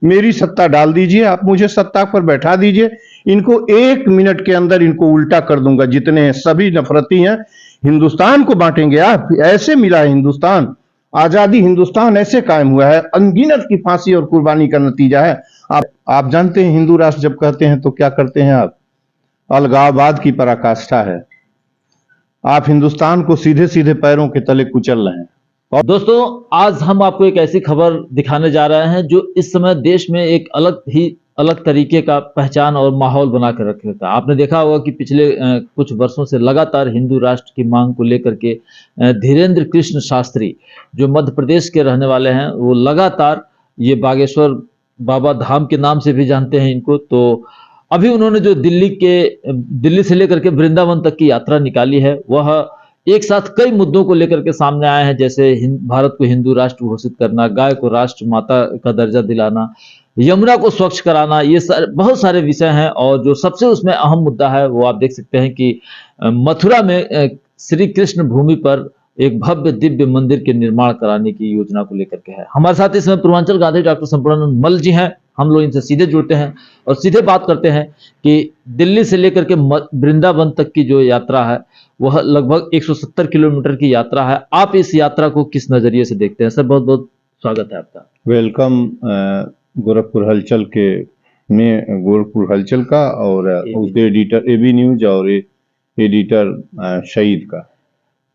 मेरी सत्ता डाल दीजिए, आप मुझे सत्ता पर बैठा दीजिए, इनको 1 मिनट के अंदर इनको उल्टा कर दूंगा। जितने हैं सभी नफरती हैं, हिंदुस्तान को बांटेंगे। आप ऐसे मिला है हिंदुस्तान, आजादी हिंदुस्तान ऐसे कायम हुआ है, अनगिनत की फांसी और कुर्बानी का नतीजा है। आप जानते हैं हिंदू राष्ट्र जब कहते हैं तो क्या करते हैं आप? अलगाववाद की पराकाष्ठा है। आप हिंदुस्तान को सीधे सीधे पैरों के तले कुचल रहे हैं। दोस्तों, आज हम आपको एक ऐसी खबर दिखाने जा रहे हैं जो इस समय देश में एक अलग तरीके का पहचान और माहौल बना कर रख रखा है। आपने देखा होगा कि पिछले कुछ वर्षों से लगातार हिंदू राष्ट्र की मांग को लेकर के धीरेन्द्र कृष्ण शास्त्री, जो मध्य प्रदेश के रहने वाले हैं, वो लगातार ये बागेश्वर बाबा धाम के नाम से भी जानते हैं इनको। तो अभी उन्होंने जो दिल्ली से लेकर के वृंदावन तक की यात्रा निकाली है, वह एक साथ कई मुद्दों को लेकर के सामने आए हैं, जैसे भारत को हिंदू राष्ट्र घोषित करना, गाय को राष्ट्र माता का दर्जा दिलाना, यमुना को स्वच्छ कराना, ये बहुत सारे विषय हैं। और जो सबसे उसमें अहम मुद्दा है वो आप देख सकते हैं कि मथुरा में श्री कृष्ण भूमि पर एक भव्य दिव्य मंदिर के निर्माण कराने की योजना को लेकर के है। हमारे साथ इसमें पूर्वांचल गांधी डॉक्टर संपूर्णानंद मल्ल जी हैं। हम लोग इनसे सीधे जुड़ते हैं और सीधे बात करते हैं कि दिल्ली से लेकर के वृंदावन तक की जो यात्रा है वह लगभग 170 किलोमीटर की यात्रा है। आप इस यात्रा को किस नजरिए से देखते हैं? सर, बहुत बहुत स्वागत है आपका। वेलकम गोरखपुर हलचल का और उसके एडिटर एबी न्यूज और एडिटर शहीद का।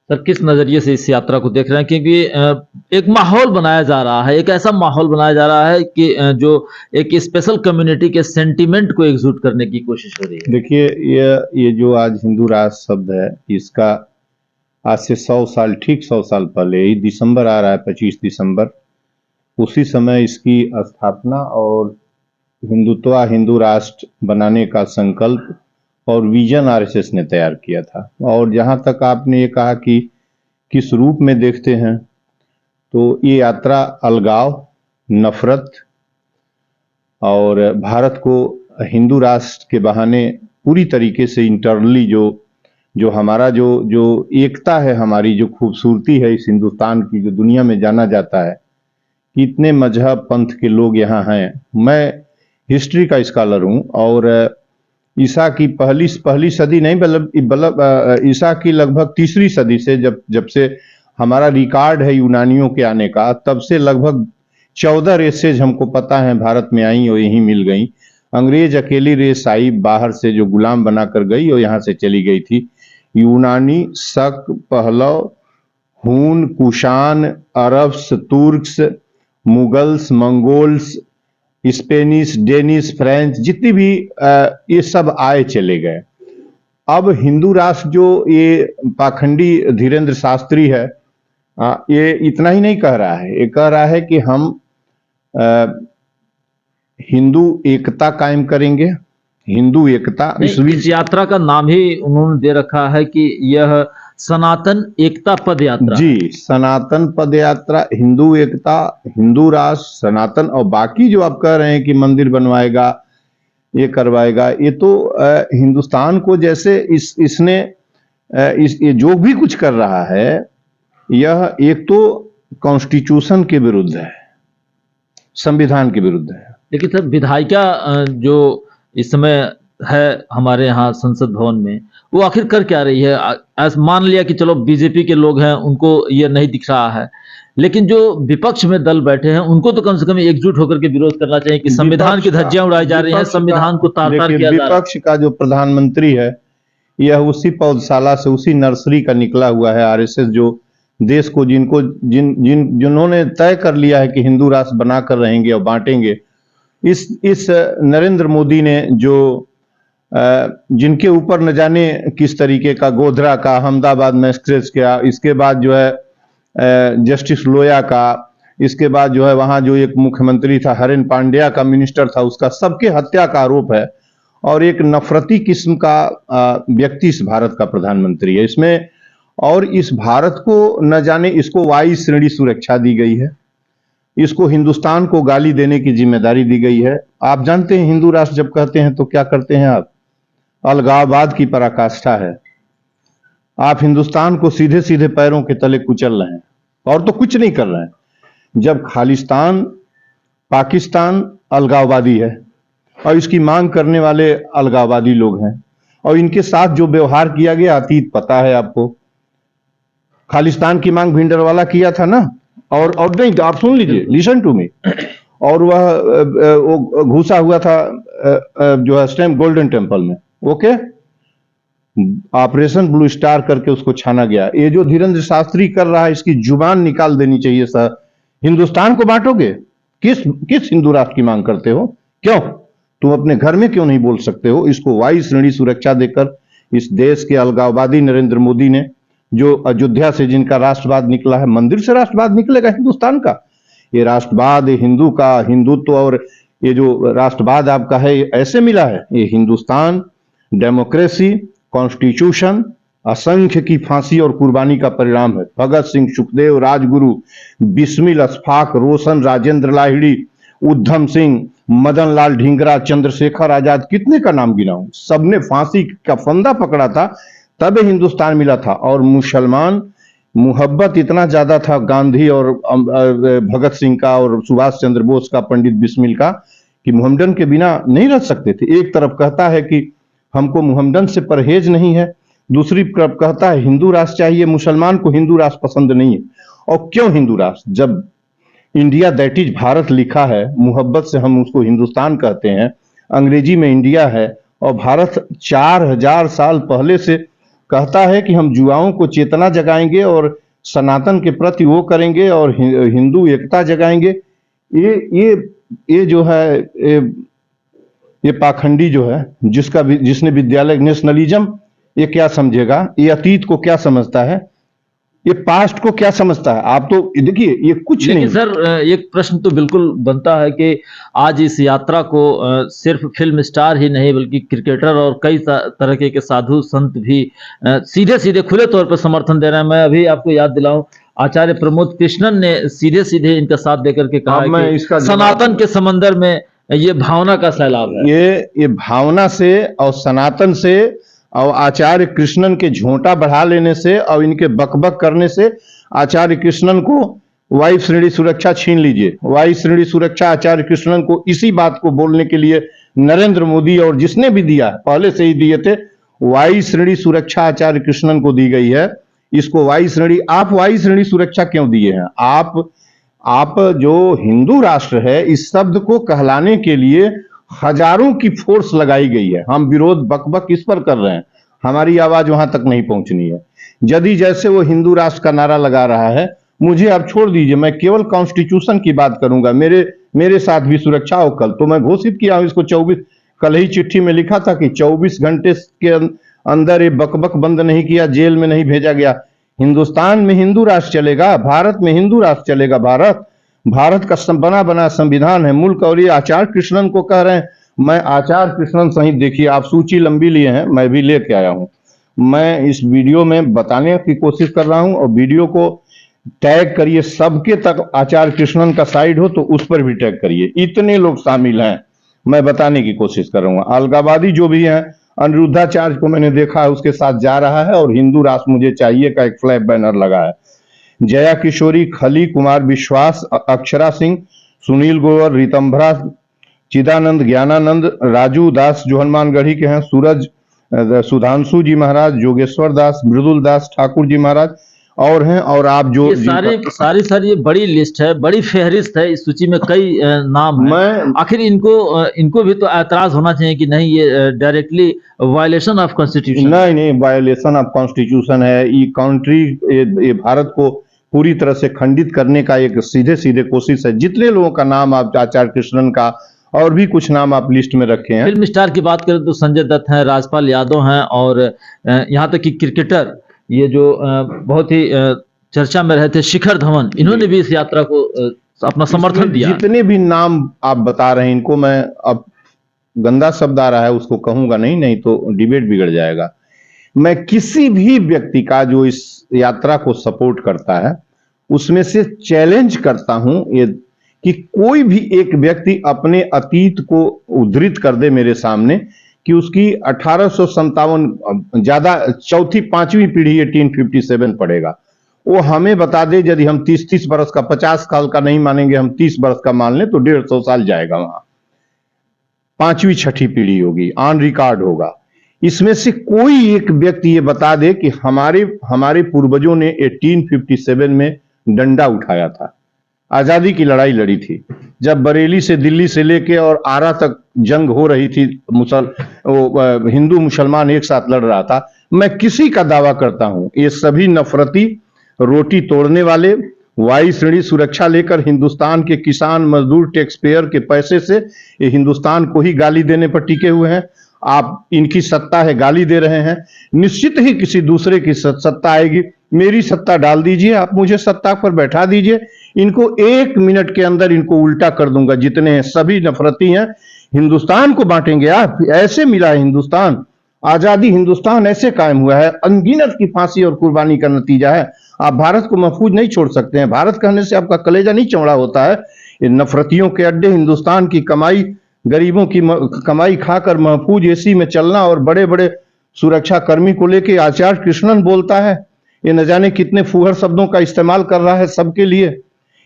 सर, किस नजरिए से इस यात्रा को देख रहे हैं? क्योंकि एक माहौल बनाया जा रहा है, एक ऐसा माहौल बनाया जा रहा है कि जो एक स्पेशल कम्युनिटी के सेंटीमेंट को एकजुट करने की कोशिश हो रही है। देखिए, ये जो आज हिंदू राष्ट्र शब्द है, इसका आज से 100 साल, ठीक 100 साल पहले ही दिसंबर आ रहा है, 25 दिसंबर, उसी समय इसकी स्थापना और हिंदू राष्ट्र बनाने का संकल्प और विजन आरएसएस ने तैयार किया था। और जहां तक आपने ये कहा कि किस रूप में देखते हैं, तो ये यात्रा अलगाव, नफरत और भारत को हिंदू राष्ट्र के बहाने पूरी तरीके से इंटरनली जो हमारा जो एकता है, हमारी जो खूबसूरती है इस हिंदुस्तान की, जो दुनिया में जाना जाता है कि इतने मजहब पंथ के लोग यहाँ हैं। मैं हिस्ट्री का स्कॉलर हूँ और ईसा की पहली सदी नहीं, बल्कि ईसा की लगभग तीसरी सदी से जब से हमारा रिकॉर्ड है यूनानियों के आने का, तब से लगभग 14 रेसेज हमको पता है भारत में आई और यहीं मिल गई। अंग्रेज अकेली रेस आई बाहर से जो गुलाम बनाकर गई और यहाँ से चली गई थी। यूनानी, शक, पहलव, हून, Kushan, Arabs, Turks, Mughals, Mongols, Spanish, Danish, French, जितनी भी ये सब आए चले गए। अब हिंदू राष्ट्र जो ये पाखंडी धीरेन्द्र शास्त्री है, ये इतना ही नहीं कह रहा है, ये कह रहा है कि हम हिंदू एकता कायम करेंगे। हिंदू एकता, इस यात्रा का नाम ही उन्होंने दे रखा है कि यह सनातन एकता पद यात्रा। जी, सनातन पद यात्रा, हिंदू एकता, हिंदू राष्ट्र, सनातन, और बाकी जो आप कह रहे हैं कि मंदिर बनवाएगा, ये करवाएगा, ये तो हिंदुस्तान को जैसे इसने ये जो भी कुछ कर रहा है, यह एक तो कॉन्स्टिट्यूशन के विरुद्ध है, संविधान के विरुद्ध है। लेकिन सर, विधायिका जो इस समय है हमारे यहाँ संसद भवन में, वो आखिर कर क्या रही है? मान लिया कि चलो बीजेपी के लोग हैं, उनको ये नहीं दिख रहा है, लेकिन जो विपक्ष में दल बैठे हैं उनको तो कम से कम एकजुट होकर के विरोध करना चाहिए कि संविधान की धज्जियां उड़ाई जा रही हैं, संविधान को तार-तार किया जा रहा है। विपक्ष का जो प्रधानमंत्री है, यह उसी पौधशाला से, उसी नर्सरी का निकला हुआ है। आरएसएस जो देश को जिन्होंने तय कर लिया है कि हिंदू राष्ट्र बनाकर रहेंगे और बांटेंगे, इस नरेंद्र मोदी ने जो जिनके ऊपर न जाने किस तरीके का, गोधरा का, अहमदाबाद मैजिस्ट्रेट का, इसके बाद जो है जस्टिस लोया का, इसके बाद जो है वहां जो एक मुख्यमंत्री था हरेन पांड्या का मिनिस्टर था, उसका सबके हत्या का आरोप है। और एक नफरती किस्म का व्यक्ति इस भारत का प्रधानमंत्री है इसमें। और इस भारत को न जाने, इसको वायु श्रेणी सुरक्षा दी गई है, इसको हिंदुस्तान को गाली देने की जिम्मेदारी दी गई है। आप जानते हैं हिंदू राष्ट्र जब कहते हैं तो क्या करते हैं आप? अलगाववाद की पराकाष्ठा है। आप हिंदुस्तान को सीधे सीधे पैरों के तले कुचल रहे हैं और तो कुछ नहीं कर रहे हैं। जब खालिस्तान, पाकिस्तान अलगाववादी है और इसकी मांग करने वाले अलगाववादी लोग हैं, और इनके साथ जो व्यवहार किया गया अतीत पता है आपको। खालिस्तान की मांग भिंडरवाला किया था ना, और नहीं तो आप सुन लीजिए, लिसन टू मी। और वो घुसा हुआ था जो है स्टैम्प गोल्डन टेम्पल में, ओके, ऑपरेशन ब्लू स्टार करके उसको छाना गया। ये जो धीरेन्द्र शास्त्री कर रहा है, इसकी जुबान निकाल देनी चाहिए सर। हिंदुस्तान को बांटोगे? किस हिंदू राष्ट्र की मांग करते हो? क्यों तुम अपने घर में क्यों नहीं बोल सकते हो? इसको वायु श्रेणी सुरक्षा देकर इस देश के अलगाववादी नरेंद्र मोदी ने, जो अयोध्या से जिनका राष्ट्रवाद निकला है, मंदिर से राष्ट्रवाद निकलेगा हिंदुस्तान का? ये राष्ट्रवाद, ये हिंदू का हिंदुत्व और ये जो राष्ट्रवाद आपका है, ये ऐसे मिला है। ये हिंदुस्तान, डेमोक्रेसी, कॉन्स्टिट्यूशन, असंख्य की फांसी और कुर्बानी का परिणाम है। भगत सिंह, सुखदेव, राजगुरु, बिस्मिल, अशफाक, रोशन, राजेंद्र लाहिड़ी, उधम सिंह, मदन लाल ढींगरा, चंद्रशेखर आजाद, कितने का नाम गिनाऊं, सबने फांसी का फंदा पकड़ा था, तब हिंदुस्तान मिला था। और मुसलमान मोहब्बत इतना ज्यादा था गांधी और भगत सिंह का और सुभाष चंद्र बोस का, पंडित बिस्मिल का, कि मुहम्मदन के बिना नहीं रह सकते थे। एक तरफ कहता है कि हमको मुहम्मदन से परहेज नहीं है, दूसरी तरफ कहता है हिंदू राष्ट्र चाहिए, मुसलमान को हिंदू राष्ट्र पसंद नहीं है। और क्यों हिंदू राष्ट्र? जब इंडिया दैट इज भारत लिखा है, मोहब्बत से हम उसको हिंदुस्तान कहते हैं, अंग्रेजी में इंडिया है, और भारत 4000 साल पहले से कहता है कि हम युवाओं को चेतना जगाएंगे और सनातन के प्रति वो करेंगे और हिंदू एकता जगाएंगे। ये जो है ये पाखंडी जो है, जिसने विद्यालय नेशनलिज्म, ये क्या समझेगा? ये अतीत को क्या समझता है? ये पास्ट को क्या समझता है? आप तो देखिए, ये कुछ नहीं। सर, एक प्रश्न तो बिल्कुल बनता है कि आज इस यात्रा को सिर्फ फिल्म स्टार ही नहीं बल्कि क्रिकेटर और कई तरह के साधु संत भी सीधे सीधे खुले तौर पर समर्थन दे रहे हैं। मैं अभी आपको याद दिलाऊं, आचार्य प्रमोद कृष्णन ने सीधे सीधे इनका साथ देकर के कहा है कि सनातन के समंदर में ये भावना का सैलाब है। ये भावना से और सनातन से और आचार्य कृष्णन के झोंटा बढ़ा लेने से और इनके बकबक करने से आचार्य कृष्णन को वायु श्रेणी सुरक्षा छीन लीजिए। वायु श्रेणी सुरक्षा आचार्य कृष्णन को इसी बात को बोलने के लिए नरेंद्र मोदी और जिसने भी दिया पहले से ही दिए थे, वायु श्रेणी सुरक्षा आचार्य कृष्णन को दी गई है। इसको वायु श्रेणी, आप वायु श्रेणी सुरक्षा क्यों दिए हैं? आप जो हिंदू राष्ट्र है, इस शब्द को कहलाने के लिए हजारों की फोर्स लगाई गई है। हम विरोध बकबक इस पर कर रहे हैं, हमारी आवाज वहां तक नहीं पहुंचनी है। यदि जैसे वो हिंदू राष्ट्र का नारा लगा रहा है, मुझे आप छोड़ दीजिए, मैं केवल कॉन्स्टिट्यूशन की बात करूंगा। मेरे साथ भी सुरक्षा हो। कल तो मैं घोषित किया हूं इसको 24, कल ही चिट्ठी में लिखा था कि 24 घंटे के अंदर ये बकबक बंद नहीं किया, जेल में नहीं भेजा गया। हिंदुस्तान में हिंदू राष्ट्र चलेगा, भारत में हिंदू राष्ट्र चलेगा। भारत का बना बना संविधान है, मुल्क। और ये आचार्य कृष्णन को कह रहे हैं, मैं आचार्य कृष्णन सही, देखिए आप सूची लंबी लिए हैं, मैं भी लेके आया हूं। मैं इस वीडियो में बताने की कोशिश कर रहा हूं, और वीडियो को टैग करिए, सबके तक आचार्य कृष्णन का साइड हो तो उस पर भी टैग करिए। इतने लोग शामिल हैं, मैं बताने की कोशिश कर रहा हूं। अलगाववादी जो भी हैं, अनिरुद्धाचार्य को मैंने देखा है, उसके साथ जा रहा है, और हिंदू राष्ट्र मुझे चाहिए का एक फ्लैग बैनर लगा है। जया किशोरी, खली कुमार विश्वास, अक्षरा सिंह, सुनील गोवर, रीतंभरा, चिदानंद, ज्ञानानंद, राजू दास जो हनुमानगढ़ी के हैं, सूरज, सुधांशु जी महाराज, जोगेश्वर दास, मृदुल दास ठाकुर जी महाराज और हैं। और आप जो सारी ये बड़ी लिस्ट है, बड़ी फहरिस्त है, इस सूची में कई नाम हैं। आखिर इनको भी तो ऐतराज होना चाहिए कि नहीं, ये डायरेक्टली वायलेशन ऑफ कॉन्स्टिट्यूशन। नहीं, वायलेशन ऑफ कॉन्स्टिट्यूशन है। ये कंट्री, ये भारत को पूरी तरह से खंडित करने का एक सीधे सीधे कोशिश है। जितने लोगों का नाम आप आचार्य कृष्णन का और भी कुछ नाम आप लिस्ट में रखे हैं। फिल्म स्टार की बात करें तो संजय दत्त हैं, राजपाल यादव हैं, और यहाँ तक कि क्रिकेटर, ये जो बहुत ही चर्चा में रहे थे, शिखर धवन, इन्होंने भी इस यात्रा को अपना समर्थन दिया। जितने भी नाम आप बता रहे हैं, इनको मैं, अब गंदा शब्द आ रहा है उसको कहूंगा नहीं तो डिबेट बिगड़ जाएगा। मैं किसी भी व्यक्ति का जो इस यात्रा को सपोर्ट करता है, उसमें से चैलेंज करता हूं ये कि कोई भी एक व्यक्ति अपने अतीत को उद्धृत कर दे मेरे सामने कि उसकी 1857 ज्यादा चौथी पांचवी पीढ़ी 1857 पड़ेगा, वो हमें बता दे। यदि हम 30 बरस का, 50 साल का नहीं मानेंगे, हम 30 बरस का मान लें तो 150 साल जाएगा वहां। 5वीं 6ठी पीढ़ी होगी, ऑन रिकॉर्ड होगा। इसमें से कोई एक व्यक्ति ये बता दे कि हमारे पूर्वजों ने 1857 में डंडा उठाया था, आजादी की लड़ाई लड़ी थी, जब बरेली से दिल्ली से लेके और आरा तक जंग हो रही थी, हिंदू मुसलमान एक साथ लड़ रहा था। मैं किसी का दावा करता हूं, ये सभी नफरती, रोटी तोड़ने वाले, वायु श्रेणी सुरक्षा लेकर हिंदुस्तान के किसान मजदूर टैक्स पेयर के पैसे से ये हिंदुस्तान को ही गाली देने पर टिके हुए हैं। आप इनकी सत्ता है, गाली दे रहे हैं, निश्चित ही किसी दूसरे की सत्ता आएगी। मेरी सत्ता डाल दीजिए, आप मुझे सत्ता पर बैठा दीजिए, इनको 1 मिनट के अंदर इनको उल्टा कर दूंगा। जितने हैं सभी नफरती हैं, हिंदुस्तान को बांटेंगे आप। ऐसे मिला है हिंदुस्तान, आजादी हिंदुस्तान ऐसे कायम हुआ है, अनगिनत की फांसी और कुर्बानी का नतीजा है। आप भारत को महफूज नहीं छोड़ सकते हैं। भारत कहने से आपका कलेजा नहीं चौड़ा होता है। ये नफरतियों के अड्डे, हिंदुस्तान की कमाई, गरीबों की कमाई खाकर महफूज एसी में चलना, और बड़े बड़े सुरक्षा कर्मी को लेके आचार्य कृष्णन बोलता है, ये न जाने कितने फूहड़ शब्दों का इस्तेमाल कर रहा है सबके लिए।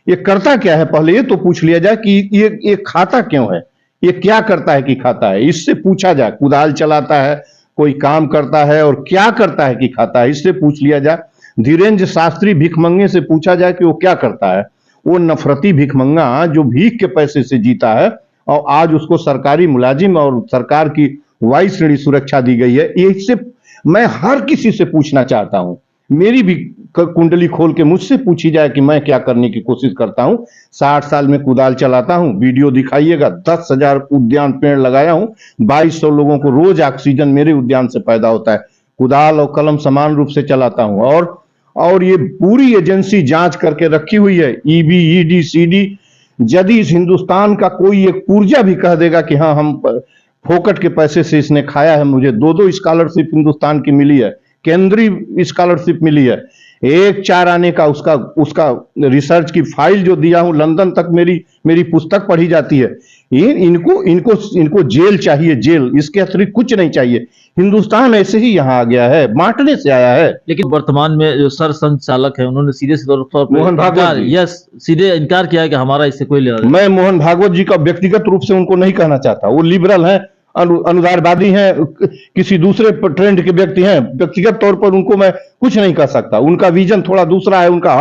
ये करता क्या है, पहले ये तो पूछ लिया जाए कि ये खाता क्यों है, ये क्या करता है कि खाता है, इससे पूछा जाए। कुदाल चलाता है, कोई काम करता है, और क्या करता है कि खाता है, इससे पूछ लिया जाए। धीरेन्द्र शास्त्री भिखमंगे से पूछा जाए कि वो क्या करता है। वो नफरती भिखमंगा जो भीख के पैसे से जीता है, और आज उसको सरकारी मुलाजिम और सरकार की वायु श्रेणी सुरक्षा दी गई है। इससे मैं हर किसी से पूछना चाहता हूं, मेरी भी कुंडली खोल के मुझसे पूछी जाए कि मैं क्या करने की कोशिश करता हूं। 60 साल में कुदाल चलाता हूं, वीडियो दिखाइएगा, 10,000 उद्यान पेड़ लगाया हूं, 2200 लोगों को रोज ऑक्सीजन मेरे उद्यान से पैदा होता है। कुदाल और कलम समान रूप से चलाता हूं, और ये पूरी एजेंसी जांच करके रखी हुई है, ईबी, ईडी, सीडी। यदि इस हिंदुस्तान का कोई एक पुर्जा भी कह देगा कि हाँ हम फोकट के पैसे से इसने खाया है, मुझे 2-2 स्कॉलरशिप हिंदुस्तान की मिली है, केंद्रीय स्कॉलरशिप मिली है, 1-4 आने का उसका रिसर्च की फाइल जो दिया हूं, लंदन तक मेरी पुस्तक पढ़ी जाती है। ये इनको जेल चाहिए, जेल, इसके अतिरिक्त कुछ नहीं चाहिए। हिंदुस्तान ऐसे ही यहाँ आ गया है, बांटने से आया है। लेकिन वर्तमान में जो सर संचालक है, उन्होंने सीधे तौर पर मोहन भागवत जी। यस, सीधे इनकार किया है कि हमारा इससे कोई लेना। मैं मोहन भागवत जी का व्यक्तिगत रूप से उनको नहीं कहना चाहता, वो लिबरल हैं, अनुदारवादी हैं, किसी दूसरे ट्रेंड के व्यक्ति हैं। व्यक्तिगत तौर पर उनको मैं कुछ नहीं कह सकता, उनका विजन थोड़ा दूसरा है, उनका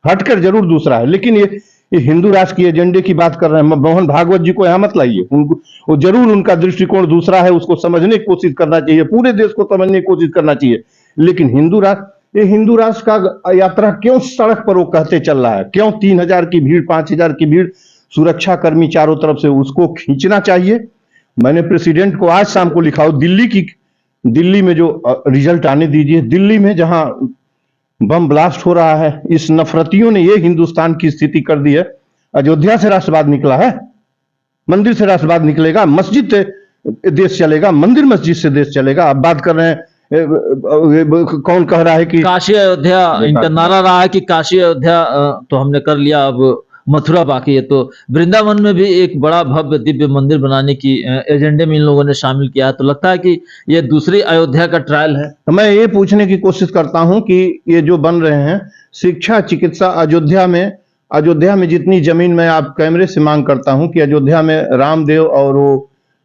हटकर जरूर दूसरा है। लेकिन ये हिंदू राष्ट्र की एजेंडे की बात कर रहे हैं, मोहन भागवत जी को यहां मत लाइए। वो जरूर उनका दृष्टिकोण दूसरा है, उसको समझने की कोशिश करना चाहिए, पूरे देश को समझने की कोशिश करना चाहिए। लेकिन हिंदू राष्ट्र का यात्रा क्यों सड़क पर वो कहते चल रहा है, क्यों 3000 की भीड़, 5000 की भीड़, सुरक्षा कर्मी चारों तरफ से, उसको खींचना चाहिए। मैंने प्रेसिडेंट को आज शाम को लिखा हो, दिल्ली में जो रिजल्ट आने दीजिए, दिल्ली में जहां बम ब्लास्ट हो रहा है, इस नफरतियों ने ये हिंदुस्तान की स्थिति कर दी है। अयोध्या से राष्ट्रवाद निकला है, मंदिर से राष्ट्रवाद निकलेगा, मस्जिद से देश चलेगा, मंदिर मस्जिद से देश चलेगा। अब बात कर रहे हैं, कौन कह रहा है कि काशी अयोध्या, इनका नारा रहा है कि काशी अयोध्या तो हमने कर लिया, अब मथुरा बाकी है। तो वृंदावन में भी एक बड़ा भव्य दिव्य मंदिर बनाने की एजेंडे में इन लोगों ने शामिल किया है। तो लगता है कि ये दूसरी अयोध्या का ट्रायल है। तो मैं ये पूछने की कोशिश करता हूं कि ये जो बन रहे हैं, शिक्षा, चिकित्सा, अयोध्या में जितनी जमीन मैं आप कैमरे से मांग करता हूं कि अयोध्या में रामदेव और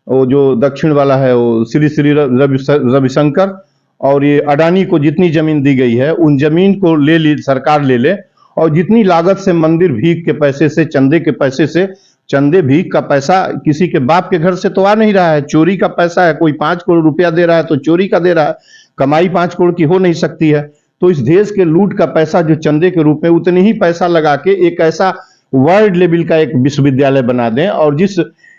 वो जो दक्षिण वाला है, वो श्री रविशंकर और ये अडानी को जितनी जमीन दी गई है, उन जमीन को सरकार ले ले, और जितनी लागत से मंदिर भीख के पैसे से, चंदे के पैसे से, चंदे भीख का पैसा किसी के बाप के घर से तो आ नहीं रहा है, चोरी का पैसा है। कोई 5 करोड़ रुपया दे रहा है तो चोरी का दे रहा है, कमाई 5 करोड़ की हो नहीं सकती है। तो इस देश के लूट का पैसा जो चंदे के रूप में, उतनी ही पैसा लगा के एक ऐसा वर्ल्ड लेवल का एक विश्वविद्यालय बना दें। और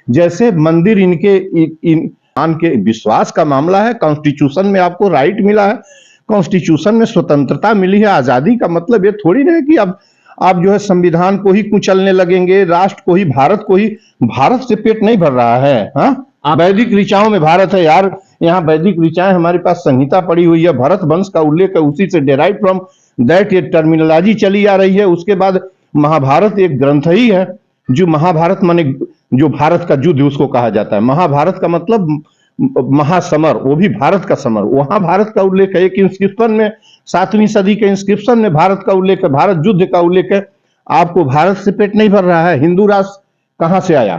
जैसे मंदिर इनके विश्वास का मामला है, कॉन्स्टिट्यूशन में आपको राइट मिला है, कॉन्स्टिट्यूशन में स्वतंत्रता मिली है। आजादी का मतलब ये थोड़ी ना है कि अब आप जो है संविधान को ही कुचलने लगेंगे, राष्ट्र को ही, भारत को ही। भारत से पेट नहीं भर रहा है। हाँ, वैदिक ऋचाओं में भारत है यार, यहाँ वैदिक ऋचाएं, हमारे पास संहिता पड़ी हुई है, भरत वंश का उल्लेख है, उसी से डेराइव फ्रॉम दैट ये टर्मिनोलॉजी चली आ रही है। उसके बाद महाभारत एक ग्रंथ ही है, जो महाभारत माने जो भारत का युद्ध उसको कहा जाता है। महाभारत का मतलब महासमर, वो भी भारत का समर, वहां भारत का उल्लेख है। एक इंस्क्रिप्शन में 7वीं सदी के इंस्क्रिप्शन में भारत का उल्लेख है, भारत युद्ध का उल्लेख है। आपको भारत से पेट नहीं भर रहा है। हिंदू राष्ट्र कहां से आया?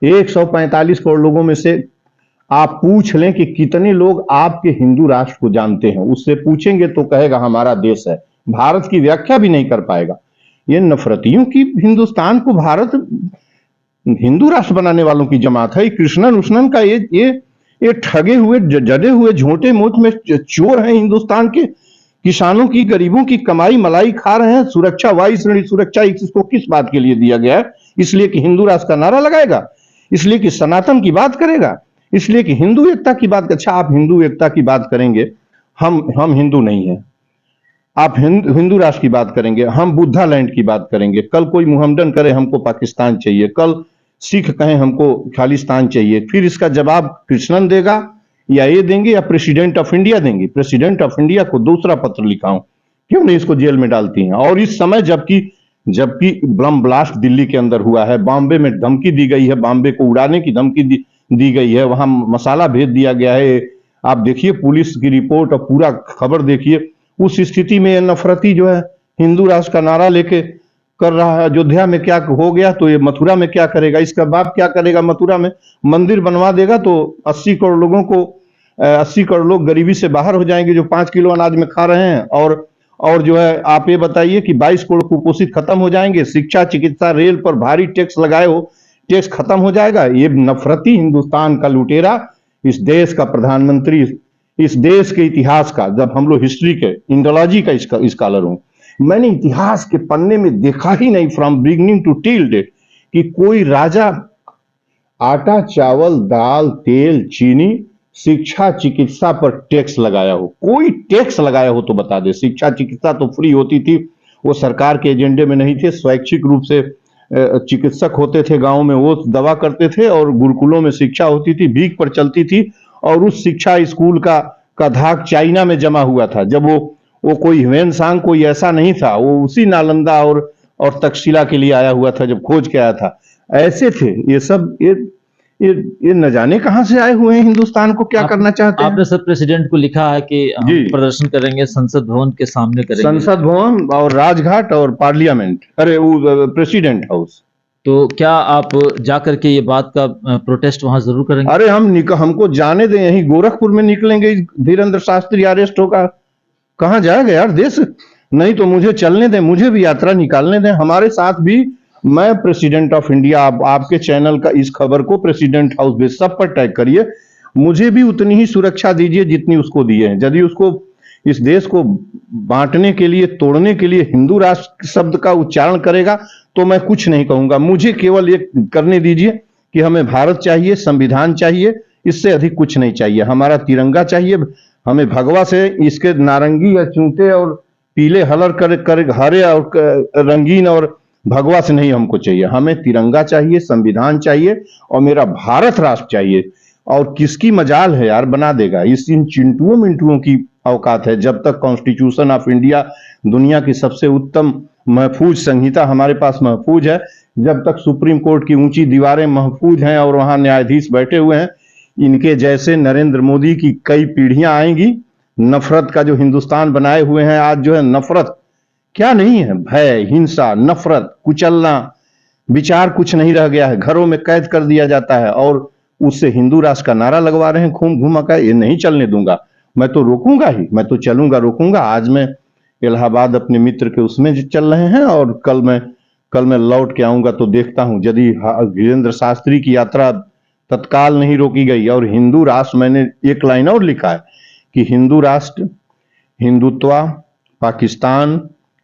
145 करोड़ लोगों में से आप पूछ लें कि कितने लोग आपके हिंदू राष्ट्र को जानते हैं, उससे पूछेंगे तो कहेगा हमारा देश है। भारत की व्याख्या भी नहीं कर पाएगा। ये नफरतियों की, हिंदुस्तान को भारत हिंदू राष्ट्र बनाने वालों की जमात है। कृष्णन उष्णन का ये ठगे हुए, जड़े हुए, झोंटे मोच में चोर हैं। हिंदुस्तान के किसानों की, गरीबों की कमाई मलाई खा रहे हैं। सुरक्षा, वायु श्रेणी सुरक्षा इसको किस बात के लिए दिया गया है? इसलिए कि हिंदू राष्ट्र का नारा लगाएगा, इसलिए कि सनातन की बात करेगा, इसलिए कि हिंदू एकता की बात। अच्छा, आप हिंदू एकता की बात करेंगे, हम हिंदू नहीं है। आप हिंदू राष्ट्र की बात करेंगे, हम बुद्धा लैंड की बात करेंगे। कल कोई मुहम्मदन करे हमको पाकिस्तान चाहिए, कल सिख कहें हमको खालिस्तान चाहिए, फिर इसका जवाब कृष्णन देगा या ये देंगे या प्रेसिडेंट ऑफ इंडिया देंगे। प्रेसिडेंट ऑफ इंडिया को दूसरा पत्र लिखा हूं, क्यों नहीं इसको जेल में डालती हैं? और इस समय जबकि बम ब्लास्ट दिल्ली के अंदर हुआ है, बॉम्बे में धमकी दी गई है, बॉम्बे को उड़ाने की धमकी दी गई है, वहां मसाला भेज दिया गया है। आप देखिए पुलिस की रिपोर्ट और पूरा खबर देखिए। उस स्थिति में नफरती जो है हिंदू राष्ट्र का नारा लेके कर रहा है। अयोध्या में क्या हो गया तो ये मथुरा में क्या करेगा? इसका बाप क्या करेगा? मथुरा में मंदिर बनवा देगा तो 80 करोड़ लोगों को 80 करोड़ लोग गरीबी से बाहर हो जाएंगे, जो 5 किलो अनाज में खा रहे हैं। और जो है, आप ये बताइए कि 22 करोड़ कुपोषित खत्म हो जाएंगे। शिक्षा, चिकित्सा, रेल पर भारी टैक्स लगाए हो, टैक्स खत्म हो जाएगा। ये नफरती हिंदुस्तान का लुटेरा, इस देश का प्रधानमंत्री, इस देश के इतिहास का, जब हम लोग हिस्ट्री के, इंडोलॉजी का स्कॉलर हूं, मैंने इतिहास के पन्ने में देखा ही नहीं from beginning to till date कि कोई राजा आटा, चावल, दाल, तेल, चीनी, शिक्षा, चिकित्सा पर टैक्स लगाया हो। कोई टैक्स लगाया हो तो बता दे। शिक्षा, चिकित्सा तो फ्री होती थी, वो सरकार के एजेंडे में नहीं थे। स्वैच्छिक रूप से चिकित्सक होते थे गांव में, वो दवा करते थे, और गुरुकुलों में शिक्षा होती थी, भीख पर चलती थी। और उस शिक्षा स्कूल का धाक चाइना में जमा हुआ था। जब वो कोई ह्वेनसांग कोई ऐसा नहीं था, वो उसी नालंदा और तक्षशिला के लिए आया हुआ था, जब खोज के आया था। ऐसे थे ये सब। ये न जाने कहां से आए हुए हैं, हिंदुस्तान को क्या करना चाहते हैं। आपने सर प्रेसिडेंट को लिखा है कि हम प्रदर्शन करेंगे, संसद भवन के सामने करेंगे। संसद भवन और राजघाट और पार्लियामेंट, अरे वो प्रेसिडेंट हाउस। तो क्या आप जाकर के ये बात का प्रोटेस्ट वहां जरूर करेंगे? अरे हमको जाने दें, यहीं गोरखपुर में निकलेंगे। धीरेन्द्र शास्त्री अरेस्ट होगा, कहां जाएगा यार देश? नहीं तो मुझे चलने दें, मुझे भी यात्रा निकालने दें। हमारे साथ भी, मैं प्रेसिडेंट ऑफ इंडिया, आपके चैनल का इस खबर को प्रेसिडेंट हाउस बेस सब पर टैग करिए। मुझे भी उतनी ही सुरक्षा दीजिए जितनी उसको दिए हैं। यदि उसको इस देश को बांटने के लिए, तोड़ने के लिए हिंदू राष्ट्र शब्द का उच्चारण करेगा तो मैं कुछ नहीं कहूंगा। मुझे केवल ये करने दीजिए कि हमें भारत चाहिए, संविधान चाहिए, इससे अधिक कुछ नहीं चाहिए। हमारा तिरंगा चाहिए, हमें भगवा से इसके नारंगी या चूंटे और पीले हलर कर हरे और रंगीन और भगवा से नहीं हमको चाहिए। हमें तिरंगा चाहिए, संविधान चाहिए और मेरा भारत राष्ट्र चाहिए। और किसकी मजाल है यार, बना देगा। इन चिंटुओं मिंटुओं की औकात है। जब तक कॉन्स्टिट्यूशन ऑफ इंडिया, दुनिया की सबसे उत्तम महफूज संहिता हमारे पास महफूज है, जब तक सुप्रीम कोर्ट की ऊंची दीवारें महफूज हैं और वहां न्यायाधीश बैठे हुए हैं, इनके जैसे नरेंद्र मोदी की कई पीढ़ियां आएंगी। नफरत का जो हिंदुस्तान बनाए हुए हैं आज, जो है नफरत क्या नहीं है, भय, हिंसा, नफरत, कुचलना, विचार कुछ नहीं रह गया है। घरों में कैद कर दिया जाता है और उससे हिंदू राष्ट्र का नारा लगवा रहे हैं घूम घूम कर। ये नहीं चलने दूंगा, मैं तो रोकूंगा ही, मैं तो चलूंगा, रोकूंगा। आज मैं इलाहाबाद अपने मित्र के उसमें चल रहे हैं और कल मैं लौट के आऊंगा तो देखता हूं यदि धीरेन्द्र शास्त्री की यात्रा तत्काल नहीं रोकी गई। और हिंदू राष्ट्र, मैंने एक लाइन और लिखा है कि हिंदू राष्ट्र, हिंदुत्व, पाकिस्तान,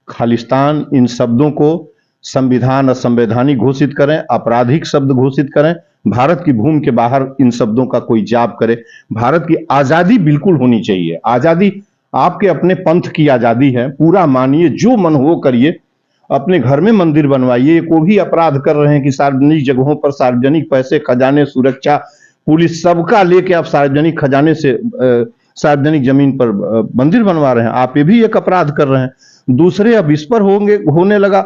खालिस्तान, इन शब्दों को संविधान असंवैधानिक घोषित करें, आपराधिक शब्द घोषित करें। भारत की भूमि के बाहर इन शब्दों का कोई जाप करे। भारत की आजादी बिल्कुल होनी चाहिए। आजादी आपके अपने पंथ की आजादी है, पूरा मानिए, जो मन हो करिए। अपने घर में मंदिर बनवाइए, को भी अपराध कर रहे हैं कि सार्वजनिक जगहों पर सार्वजनिक पैसे, खजाने, सुरक्षा, पुलिस सबका लेके आप सार्वजनिक खजाने से सार्वजनिक जमीन पर मंदिर बनवा रहे हैं। आप ये भी एक अपराध कर रहे हैं। दूसरे अब इस पर होने लगा।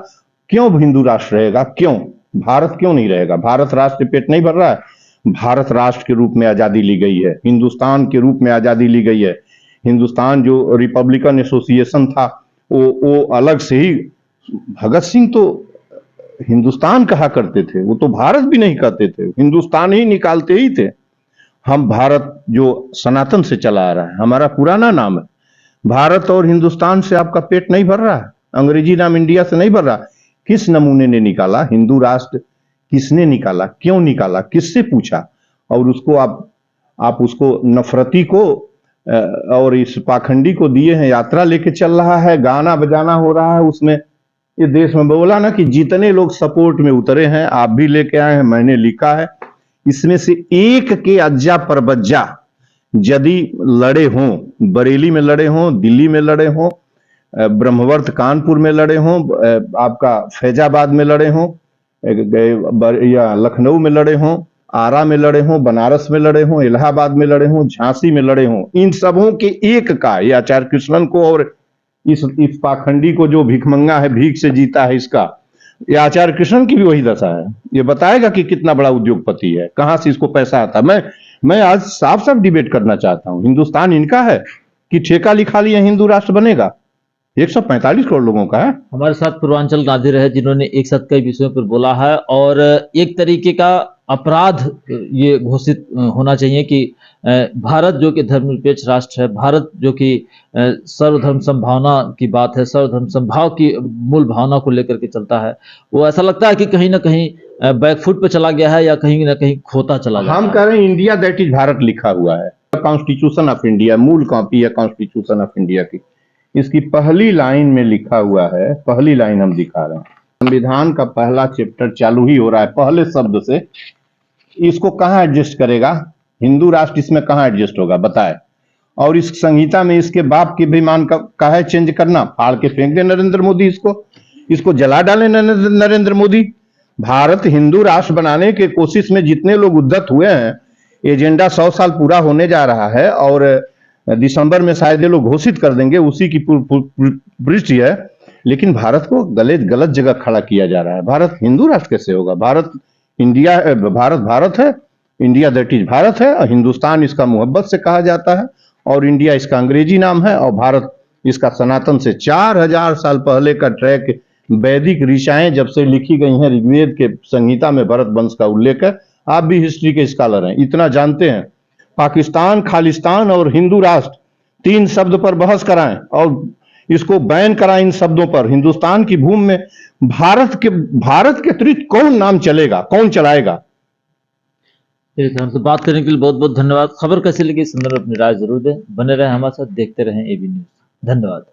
क्यों हिंदू राष्ट्र रहेगा? क्यों भारत क्यों नहीं रहेगा? भारत राष्ट्र पेट नहीं भर रहा है। भारत राष्ट्र के रूप में आजादी ली गई है, हिंदुस्तान के रूप में आजादी ली गई है। हिंदुस्तान जो रिपब्लिकन एसोसिएशन था, वो अलग से ही, भगत सिंह तो हिंदुस्तान कहा करते थे, वो तो भारत भी नहीं कहते थे, हिंदुस्तान ही निकालते ही थे। हम भारत जो सनातन से चला आ रहा है, हमारा पुराना नाम है। भारत और हिंदुस्तान से आपका पेट नहीं भर रहा है, अंग्रेजी नाम इंडिया से नहीं भर रहा। किस नमूने ने निकाला हिंदू राष्ट्र, किसने निकाला, क्यों निकाला, किससे पूछा? और उसको आप उसको नफरती को और इस पाखंडी को दिए हैं, यात्रा लेके चल रहा है, गाना बजाना हो रहा है उसमें। ये देश में बोला ना कि जितने लोग सपोर्ट में उतरे हैं, आप भी लेके आए हैं, मैंने लिखा है, इसमें से एक के अज्जा पर बज्जा यदि लड़े हों, बरेली में लड़े हों, दिल्ली में लड़े हों, ब्रह्मवर्त कानपुर में लड़े हों, आपका फैजाबाद में लड़े हों, या लखनऊ में लड़े हों, आरा में लड़े हों, बनारस में लड़े हों, इलाहाबाद में लड़े हों, झांसी में लड़े हों, इन सबों के एक का, ये आचार्य कृष्णन को और इस पाखंडी को जो भिखमंगा है, भीख से जीता है, इसका, ये आचार्य कृष्णन की भी वही दशा है। ये बताएगा कि कितना बड़ा उद्योगपति है, कहां से इसको पैसा आता। मैं आज साफ साफ डिबेट करना चाहता हूं, हिंदुस्तान इनका है कि ठेका लिखा लिया हिंदू राष्ट्र बनेगा? 145 करोड़ लोगों का है। हमारे साथ पूर्वांचल गांधी रहे जिन्होंने एक साथ कई विषयों पर बोला है, और एक तरीके का अपराध ये घोषित होना चाहिए कि भारत जो कि धर्मनिरपेक्ष राष्ट्र है, भारत जो कि सर्वधर्म संभावना की बात है, सर्वधर्म संभाव की मूल भावना को लेकर के चलता है, वो ऐसा लगता है कि कहीं ना कहीं बैकफुट पे चला गया है या कहीं ना कहीं खोता चला गया हम है। कह रहे हैं इंडिया दैट इज भारत लिखा हुआ है, कॉन्स्टिट्यूशन ऑफ इंडिया, मूल कॉपी है कॉन्स्टिट्यूशन ऑफ इंडिया की। इसकी पहली लाइन में लिखा हुआ है, पहली लाइन हम दिखा रहे हैं, संविधान का पहला चैप्टर चालू ही हो रहा है पहले शब्द से। इसको कहां एडजस्ट करेगा हिंदू राष्ट्र, इसमें कहां एडजस्ट होगा बताए? और इस संहिता में इसके बाप के विमान का है चेंज करना, फाड़ के फेंक दे नरेंद्र मोदी, इसको जला डाले नरेंद्र मोदी। भारत हिंदू राष्ट्र बनाने के कोशिश में जितने लोग उद्यत हुए हैं, एजेंडा 100 साल पूरा होने जा रहा है और दिसंबर में शायद ये लोग घोषित कर देंगे, उसी की पुष्टि है। लेकिन भारत को गलत जगह खड़ा किया जा रहा है। भारत हिंदू राष्ट्र कैसे होगा? भारत इंडिया, भारत है, इंडिया दैट इज भारत है, और हिंदुस्तान इसका मोहब्बत से कहा जाता है, और इंडिया इसका अंग्रेजी नाम है, और भारत इसका सनातन से 4000 साल पहले का ट्रैक। वैदिक ऋचाएं जब से लिखी गई हैं, ऋग्वेद के संहिता में भरत वंश का उल्लेख है। आप भी हिस्ट्री के स्कॉलर हैं, इतना जानते हैं। पाकिस्तान, खालिस्तान और हिंदू राष्ट्र, 3 शब्द पर बहस कराएं और इसको बैन कराएं। इन शब्दों पर हिंदुस्तान की भूमि में भारत के अतिरिक्त कौन नाम चलेगा, कौन चलाएगा? ठीक है, हमसे बात करने के लिए बहुत बहुत धन्यवाद। खबर कैसी लगी इस संदर्भ में अपनी राय जरूर दें। बने रहें हमारे साथ, देखते रहें एबी न्यूज। धन्यवाद।